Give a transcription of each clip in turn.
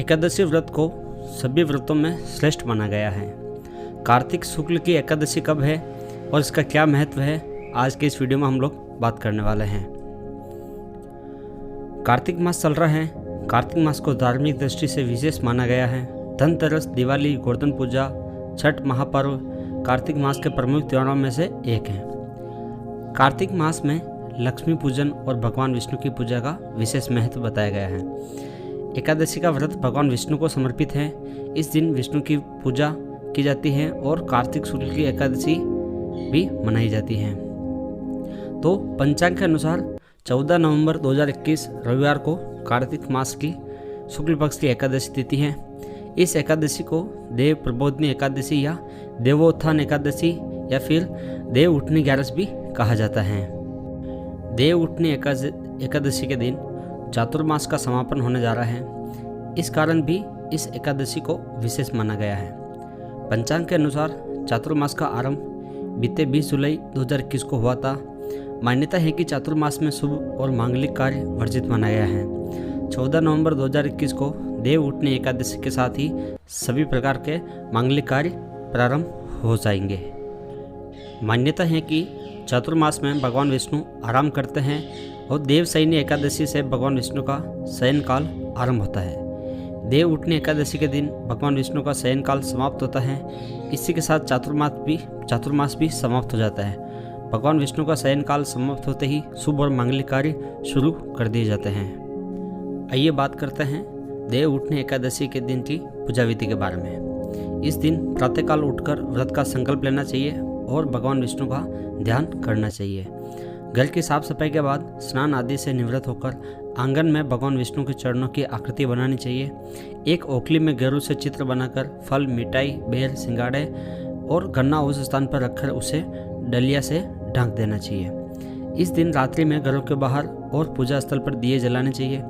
एकादशी व्रत को सभी व्रतों में श्रेष्ठ माना गया है। कार्तिक शुक्ल की एकादशी कब है और इसका क्या महत्व है, आज के इस वीडियो में हम लोग बात करने वाले हैं। कार्तिक मास चल रहा है। कार्तिक मास को धार्मिक दृष्टि से विशेष माना गया है। धनतेरस, दिवाली, गोवर्धन पूजा, छठ महापर्व कार्तिक मास के प्रमुख त्योहारों में से एक है। कार्तिक मास में लक्ष्मी पूजन और भगवान विष्णु की पूजा का विशेष महत्व बताया गया है। एकादशी का व्रत भगवान विष्णु को समर्पित है। इस दिन विष्णु की पूजा की जाती है और कार्तिक शुक्ल की एकादशी भी मनाई जाती है। तो पंचांग के अनुसार 14 नवंबर 2021 रविवार को कार्तिक मास की शुक्ल पक्ष की एकादशी तिथि है। इस एकादशी को देव प्रबोधनी एकादशी या देवोत्थान एकादशी या फिर देव उठनी ग्यारस भी कहा जाता है। देव उठनी एकादशी के दिन चातुर्मास का समापन होने जा रहा है। इस कारण भी इस एकादशी को विशेष माना गया है। पंचांग के अनुसार चातुर्मास का आरंभ बीते 20 जुलाई 2021 को हुआ था। मान्यता है कि चातुर्मास में शुभ और मांगलिक कार्य वर्जित माना गया है। 14 नवंबर 2021 को देव उठनी एकादशी के साथ ही सभी प्रकार के मांगलिक कार्य प्रारंभ हो जाएंगे। मान्यता है कि चातुर्मास में भगवान विष्णु आराम करते हैं और देव शयनी एकादशी से भगवान विष्णु का शयन काल आरंभ होता है। देव उठनी एकादशी के दिन भगवान विष्णु का शयन काल समाप्त होता है। इसी के साथ चातुर्मास भी समाप्त हो जाता है। भगवान विष्णु का शयन काल समाप्त होते ही शुभ और मांगलिक कार्य शुरू कर दिए जाते हैं। आइए बात करते हैं देव उठनी एकादशी के दिन की पूजा विधि के बारे में। इस दिन प्रातःकाल उठकर व्रत का संकल्प लेना चाहिए और भगवान विष्णु का ध्यान करना चाहिए। घर की साफ सफाई के बाद स्नान आदि से निवृत्त होकर आंगन में भगवान विष्णु के चरणों की आकृति बनानी चाहिए। एक ओखली में गेरू से चित्र बनाकर फल, मिठाई, बेर, सिंगाड़े और गन्ना उस स्थान पर रखकर उसे डलिया से ढक देना चाहिए। इस दिन रात्रि में घरों के बाहर और पूजा स्थल पर दिए जलाने चाहिए।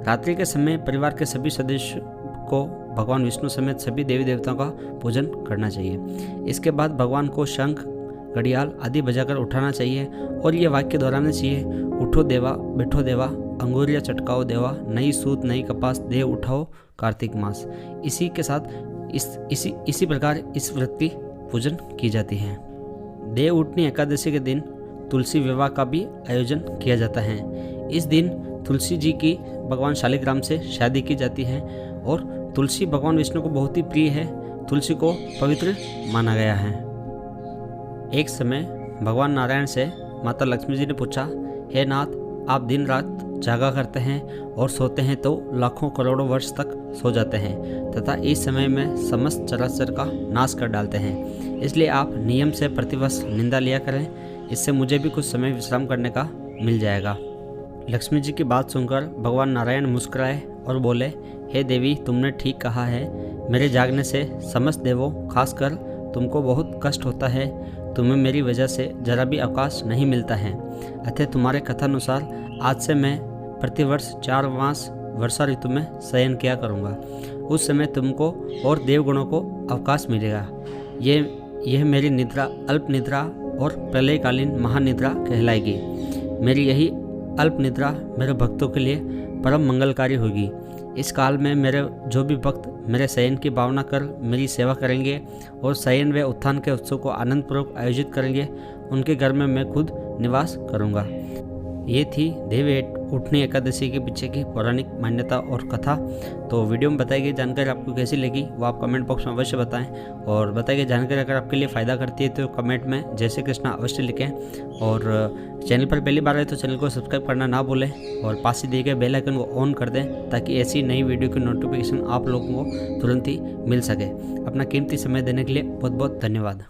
रात्रि के समय परिवार के सभी सदस्य को भगवान विष्णु समेत सभी देवी देवताओं का पूजन करना चाहिए। इसके बाद भगवान को शंख, घड़ियाल आदि बजाकर उठाना चाहिए और ये वाक्य दोहराना चाहिए, उठो देवा, बैठो देवा, अंगूरिया चटकाओ देवा, नई सूत नई कपास देव उठाओ कार्तिक मास। इसी के साथ इसी प्रकार इस व्रत की पूजन की जाती है। देव उठनी एकादशी के दिन तुलसी विवाह का भी आयोजन किया जाता है। इस दिन तुलसी जी की भगवान शालिग्राम से शादी की जाती है और तुलसी भगवान विष्णु को बहुत ही प्रिय है। तुलसी को पवित्र माना गया है। एक समय भगवान नारायण से माता लक्ष्मी जी ने पूछा, हे नाथ, आप दिन रात जागा करते हैं और सोते हैं तो लाखों करोड़ों वर्ष तक सो जाते हैं तथा इस समय में समस्त चराचर का नाश कर डालते हैं। इसलिए आप नियम से प्रतिवर्ष निंदा लिया करें। इससे मुझे भी कुछ समय विश्राम करने का मिल जाएगा। लक्ष्मी जी की बात सुनकर भगवान नारायण मुस्कुराए और बोले, हे देवी, तुमने ठीक कहा है। मेरे जागने से समस्त देवों, खासकर तुमको बहुत कष्ट होता है। तुम्हें मेरी वजह से जरा भी अवकाश नहीं मिलता है। अतः तुम्हारे कथानुसार आज से मैं प्रतिवर्ष 4 मास वर्षा ऋतु में शयन किया करूँगा। उस समय तुमको और देवगणों को अवकाश मिलेगा। यह मेरी निद्रा अल्प निद्रा और प्रलयकालीन महानिद्रा कहलाएगी। मेरी यही अल्प निद्रा मेरे भक्तों के लिए परम मंगलकारी होगी। इस काल में मेरे जो भी भक्त मेरे शयन की भावना कर मेरी सेवा करेंगे और शयन व उत्थान के उत्सव को आनंदपूर्वक आयोजित करेंगे, उनके घर में मैं खुद निवास करूंगा। ये थी देव उठनी एकादशी के पीछे की पौराणिक मान्यता और कथा। तो वीडियो में बताई गई जानकारी आपको कैसी लगी वो आप कमेंट बॉक्स में अवश्य बताएं और बताई गई जानकारी अगर आपके लिए फ़ायदा करती है तो कमेंट में जय श्री कृष्णा अवश्य लिखें। और चैनल पर पहली बार आए तो चैनल को सब्सक्राइब करना ना भूलें और पास ही दिए गए बेल आइकन को ऑन कर दें ताकि ऐसी नई वीडियो की नोटिफिकेशन आप लोगों को तुरंत ही मिल सके। अपना कीमती समय देने के लिए बहुत बहुत धन्यवाद।